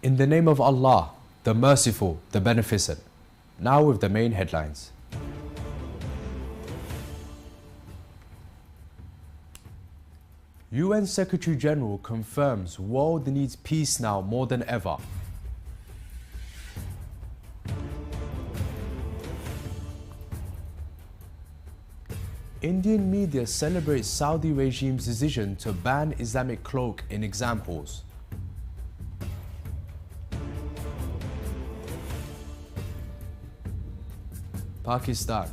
In the name of Allah, the Merciful, the Beneficent. Now with the main headlines. UN Secretary General confirms world needs peace now more than ever. Indian media celebrates Saudi regime's decision to ban Islamic cloak in exam halls. Pakistan.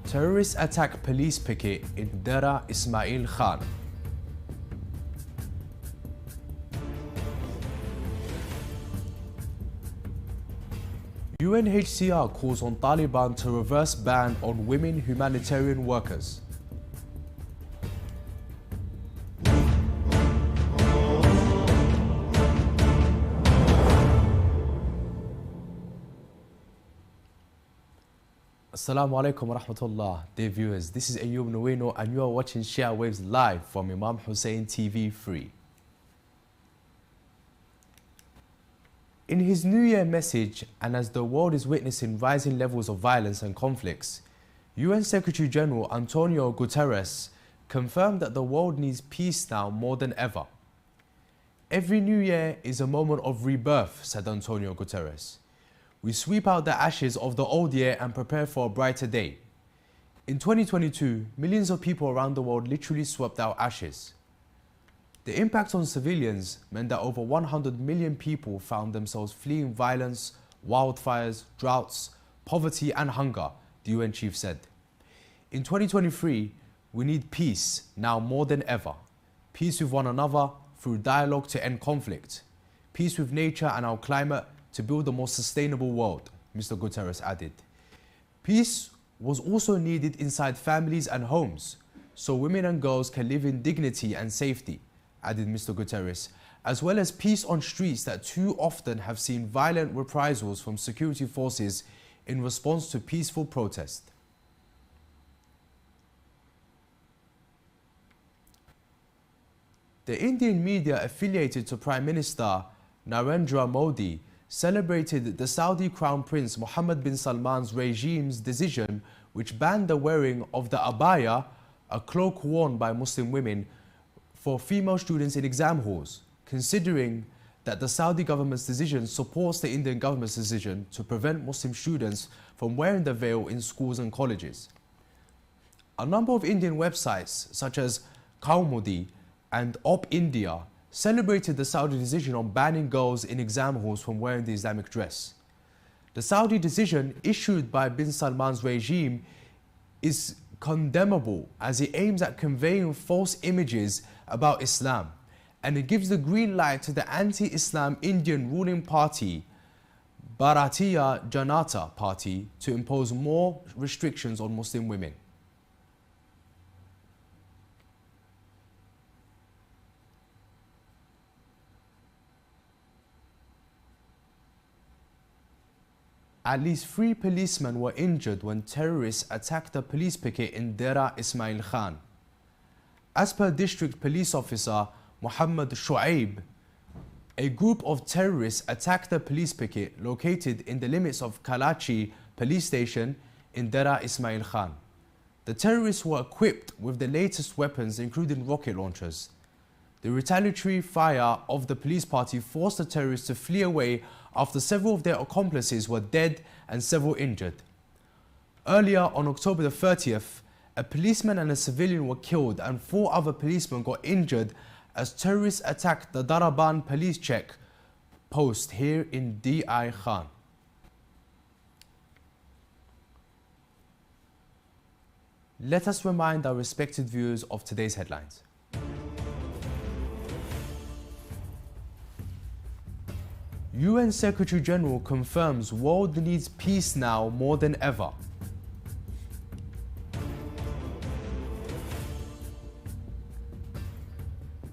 Terrorists attack police picket in Dera Ismail Khan. UNHCR calls on Taliban to reverse ban on women humanitarian workers. Assalamu alaikum wa rahmatullah, dear viewers. This is Ayub Nouinou and you are watching Shia Waves live from Imam Hussein TV free. In his New Year message, and as the world is witnessing rising levels of violence and conflicts, UN Secretary General Antonio Guterres confirmed that the world needs peace now more than ever. Every new year is a moment of rebirth, said Antonio Guterres. We sweep out the ashes of the old year and prepare for a brighter day. In 2022, millions of people around the world literally swept out ashes. The impact on civilians meant that over 100 million people found themselves fleeing violence, wildfires, droughts, poverty and hunger, the UN chief said. In 2023, we need peace now more than ever. Peace with one another through dialogue to end conflict. Peace with nature and our climate to build a more sustainable world, Mr. Guterres added. Peace was also needed inside families and homes, so women and girls can live in dignity and safety, added Mr. Guterres, as well as peace on streets that too often have seen violent reprisals from security forces in response to peaceful protest. The Indian media affiliated to Prime Minister Narendra Modi celebrated the Saudi Crown Prince Mohammed bin Salman's regime's decision which banned the wearing of the abaya, a cloak worn by Muslim women, for female students in exam halls, considering that the Saudi government's decision supports the Indian government's decision to prevent Muslim students from wearing the veil in schools and colleges. A number of Indian websites such as Kaumudi and Op India celebrated the Saudi decision on banning girls in exam halls from wearing the Islamic dress. The Saudi decision issued by bin Salman's regime is condemnable as it aims at conveying false images about Islam, and it gives the green light to the anti-Islam Indian ruling party, Bharatiya Janata Party, to impose more restrictions on Muslim women. At least 3 policemen were injured when terrorists attacked a police picket in Dera Ismail Khan. As per District Police Officer Muhammad Shuaib, a group of terrorists attacked a police picket located in the limits of Kalachi police station in Dera Ismail Khan. The terrorists were equipped with the latest weapons, including rocket launchers. The retaliatory fire of the police party forced the terrorists to flee away after several of their accomplices were dead and several injured. Earlier on October the 30th, a policeman and a civilian were killed and 4 other policemen got injured as terrorists attacked the Daraban police check post here in D.I. Khan. Let us remind our respected viewers of today's headlines. UN Secretary General confirms world needs peace now more than ever.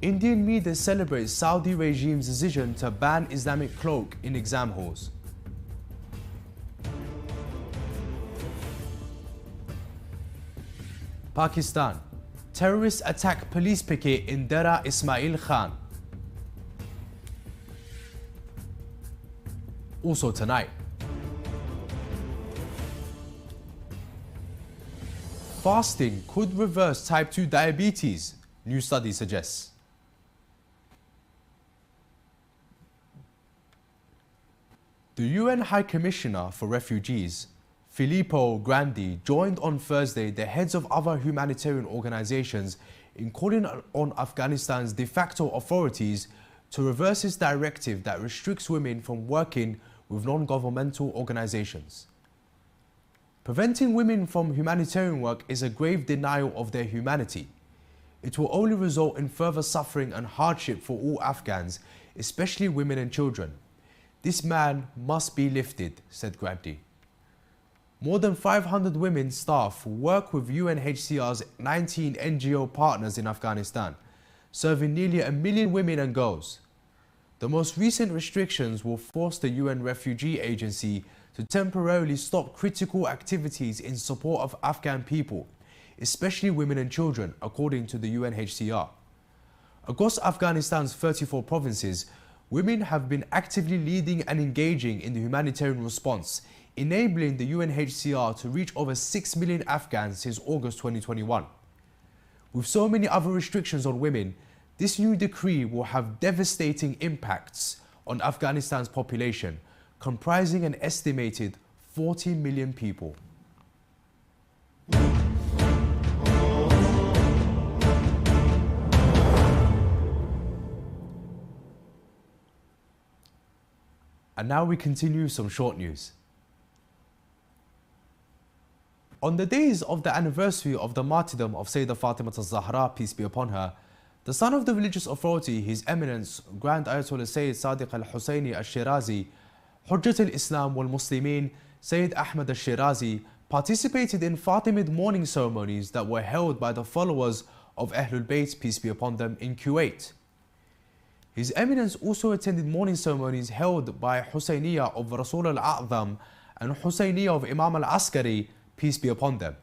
Indian media celebrates Saudi regime's decision to ban Islamic cloak in exam halls. Pakistan. Terrorists attack police picket in Dera Ismail Khan. Also tonight, fasting could reverse type 2 diabetes, new study suggests. The UN High Commissioner for Refugees, Filippo Grandi, joined on Thursday the heads of other humanitarian organizations in calling on Afghanistan's de facto authorities to reverse its directive that restricts women from working with non-governmental organizations. Preventing women from humanitarian work is a grave denial of their humanity. It will only result in further suffering and hardship for all Afghans, especially women and children. This man must be lifted, said Grandi. More than 500 women staff work with UNHCR's 19 NGO partners in Afghanistan, serving nearly 1 million women and girls. The most recent restrictions will force the UN Refugee Agency to temporarily stop critical activities in support of Afghan people, especially women and children, according to the UNHCR. Across Afghanistan's 34 provinces, women have been actively leading and engaging in the humanitarian response, enabling the UNHCR to reach over 6 million Afghans since August 2021. With so many other restrictions on women, this new decree will have devastating impacts on Afghanistan's population, comprising an estimated 40 million people. And now we continue some short news. On the days of the anniversary of the martyrdom of Sayyidah Fatimid al-Zahra, peace be upon her, the son of the religious authority, His Eminence Grand Ayatollah Sayyid Sadiq al-Husseini al-Shirazi, Hujjat al-Islam wal-Muslimin, Sayyid Ahmad al-Shirazi, participated in Fatimid mourning ceremonies that were held by the followers of Ahlul Bayt, peace be upon them, in Kuwait. His Eminence also attended mourning ceremonies held by Husayniyah of Rasul al-A'zam and Husayniyah of Imam al-Askari, peace be upon them.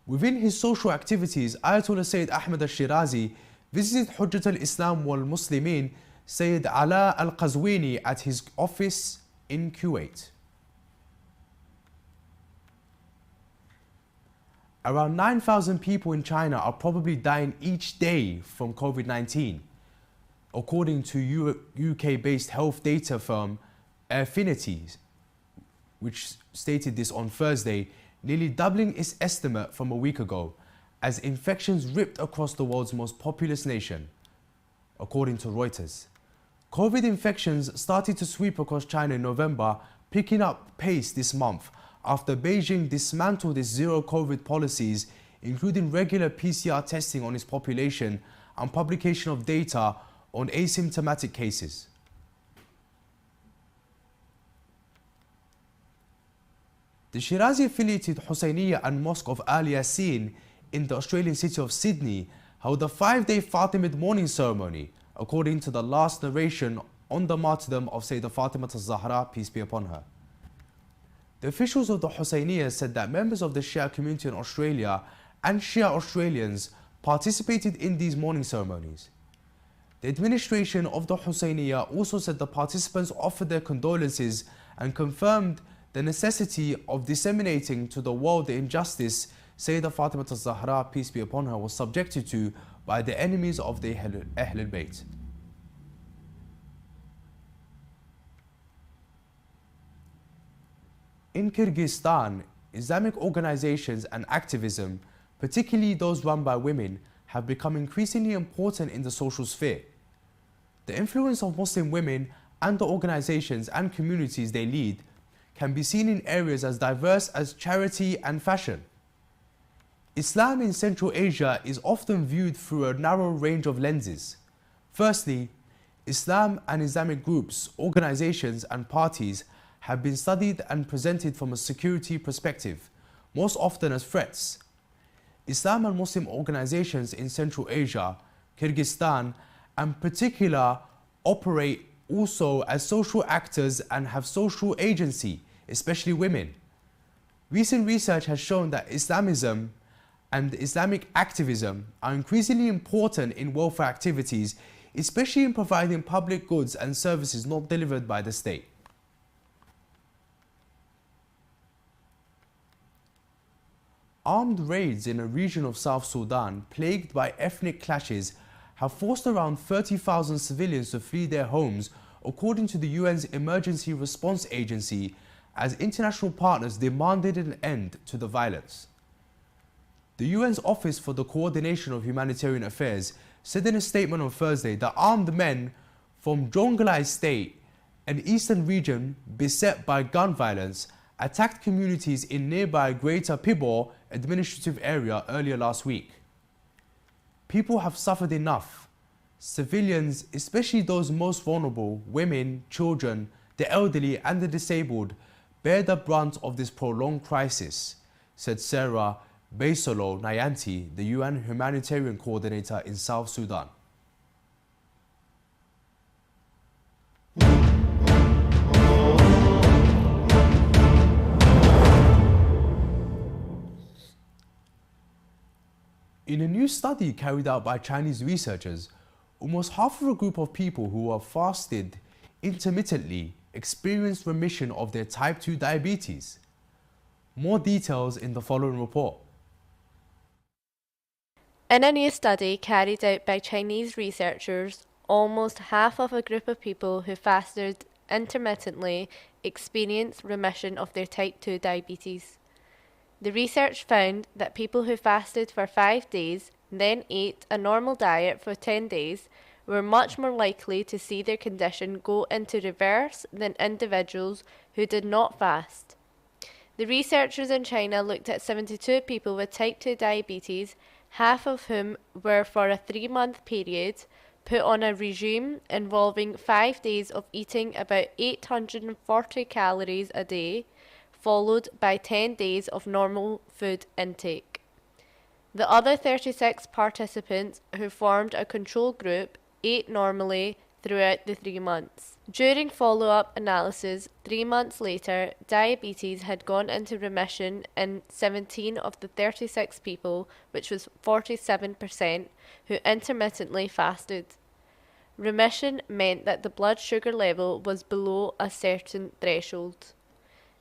Within his social activities, Ayatollah Sayyid Ahmad al-Shirazi visited Hujjat al-Islam wal-Muslimin Sayyid Ala al-Qazwini at his office in Kuwait. Around 9,000 people in China are probably dying each day from COVID-19, according to UK-based health data firm Affinities, which stated this on Thursday, nearly doubling its estimate from a week ago, as infections ripped across the world's most populous nation, according to Reuters. COVID infections started to sweep across China in November, picking up pace this month after Beijing dismantled its zero-COVID policies, including regular PCR testing on its population and publication of data on asymptomatic cases. The Shirazi-affiliated Husayniyah and Mosque of Al Yasin in the Australian city of Sydney held a 5-day Fatimid mourning ceremony, according to the last narration on the martyrdom of Sayyidah Fatimid al-Zahra, peace be upon her. The officials of the Husayniyah said that members of the Shia community in Australia and Shia Australians participated in these mourning ceremonies. The administration of the Husayniyah also said the participants offered their condolences and confirmed the necessity of disseminating to the world the injustice Sayyidah Fatimid al-Zahra, peace be upon her, was subjected to by the enemies of the Ahlul Bayt. In Kyrgyzstan, Islamic organizations and activism, particularly those run by women, have become increasingly important in the social sphere. The influence of Muslim women and the organizations and communities they lead can be seen in areas as diverse as charity and fashion. Islam in Central Asia is often viewed through a narrow range of lenses. Firstly, Islam and Islamic groups, organizations and parties have been studied and presented from a security perspective, most often as threats. Islam and Muslim organizations in Central Asia, Kyrgyzstan, and particular operate also as social actors and have social agency, especially women. Recent research has shown that Islamism and Islamic activism are increasingly important in welfare activities, especially in providing public goods and services not delivered by the state. armed raids in a region of South Sudan plagued by ethnic clashes have forced around 30,000 civilians to flee their homes, according to the UN's Emergency Response Agency, as international partners demanded an end to the violence. The UN's Office for the Coordination of Humanitarian Affairs said in a statement on Thursday that armed men from Jonglei State, an eastern region beset by gun violence, attacked communities in nearby Greater Pibor administrative area earlier last week. People have suffered enough. Civilians, especially those most vulnerable, women, children, the elderly and the disabled, bear the brunt of this prolonged crisis, said Sarah Baisolo Nyanti, the UN humanitarian coordinator in South Sudan. In a new study carried out by Chinese researchers, almost half of a group of people who have fasted intermittently experienced remission of their type 2 diabetes. More details in the following report. In a new study carried out by Chinese researchers, almost half of a group of people who fasted intermittently experienced remission of their type 2 diabetes. The research found that people who fasted for 5 days, then ate a normal diet for 10 days, were much more likely to see their condition go into reverse than individuals who did not fast. The researchers in China looked at 72 people with type 2 diabetes, half of whom were for a 3-month period put on a regime involving 5 days of eating about 840 calories a day, followed by 10 days of normal food intake. The other 36 participants who formed a control group ate normally throughout the 3 months. During follow-up analysis 3 months later, diabetes had gone into remission in 17 of the 36 people, which was 47%, who intermittently fasted. Remission meant that the blood sugar level was below a certain threshold.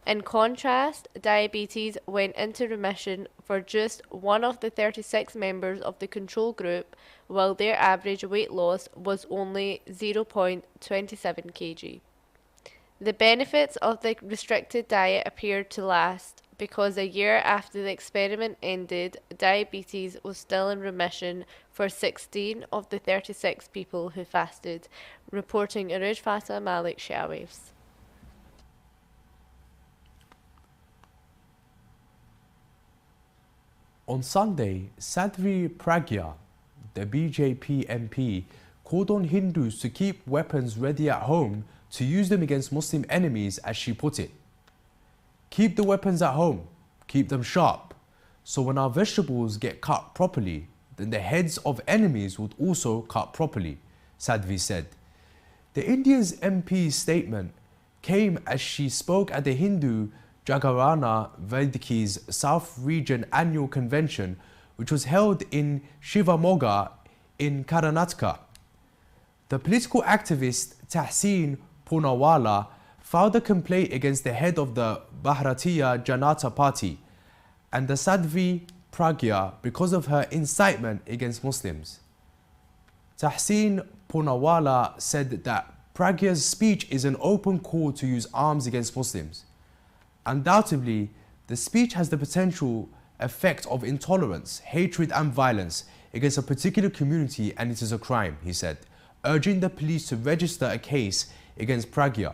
In contrast, diabetes went into remission for just one of the 36 members of the control group, while their average weight loss was only 0.27 kg. The benefits of the restricted diet appeared to last, because a year after the experiment ended, diabetes was still in remission for 16 of the 36 people who fasted, reporting Ayub Nouinou Shia Waves. On Sunday, Sadhvi Pragya, the BJP MP, called on Hindus to keep weapons ready at home to use them against Muslim enemies, as she put it. Keep the weapons at home, keep them sharp, so when our vegetables get cut properly, then the heads of enemies would also cut properly, Sadhvi said. The India's MP's statement came as she spoke at the Hindu Jagarana Vediki's South Region Annual Convention, which was held in Shivamogga in Karnataka. The political activist Tahseen Poonawalla filed a complaint against the head of the Bharatiya Janata Party and the Sadhvi Pragya because of her incitement against Muslims. Tahseen Poonawalla said that Pragya's speech is an open call to use arms against Muslims. Undoubtedly, the speech has the potential effect of intolerance, hatred and violence against a particular community, and it is a crime, he said, urging the police to register a case against Pragya.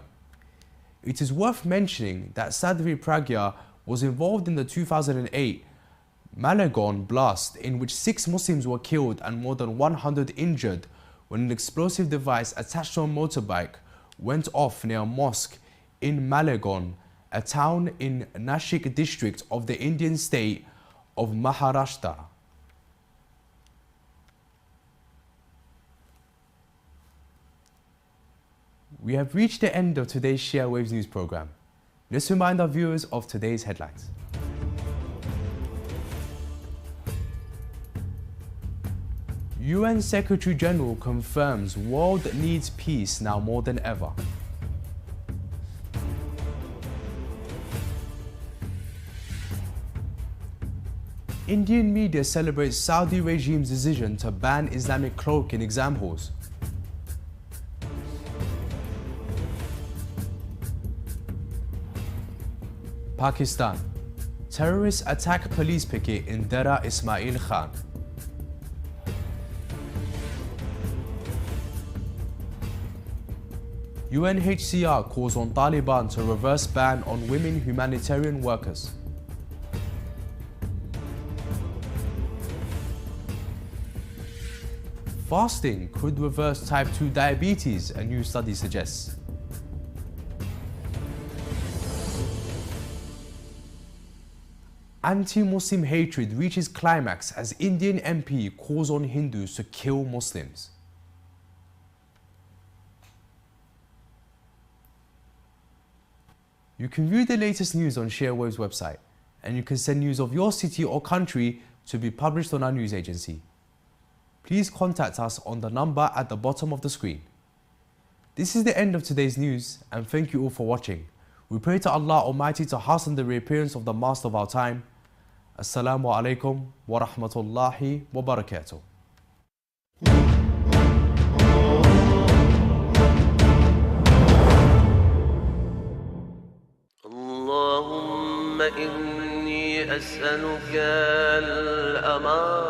It is worth mentioning that Sadhvi Pragya was involved in the 2008 Malagón blast, in which 6 Muslims were killed and more than 100 injured when an explosive device attached to a motorbike went off near a mosque in Malagón, a town in Nashik district of the Indian state of Maharashtra. We have reached the end of today's Shia Waves news program. Let's remind our viewers of today's headlines. UN Secretary General confirms world needs peace now more than ever. Indian media celebrates Saudi regime's decision to ban Islamic cloak in exam halls. Pakistan. Terrorists attack police picket in Dera Ismail Khan. UNHCR calls on Taliban to reverse ban on women humanitarian workers. Fasting could reverse type 2 diabetes, a new study suggests. Anti-Muslim hatred reaches climax as Indian MP calls on Hindus to kill Muslims. You can view the latest news on Shia Waves website, and you can send news of your city or country to be published on our news agency. Please contact us on the number at the bottom of the screen. This is the end of today's news, and thank you all for watching. We pray to Allah Almighty to hasten the reappearance of the Master of our time. Assalamu alaikum wa rahmatullahi wa barakatuh. اللهم إني أسألك الأمان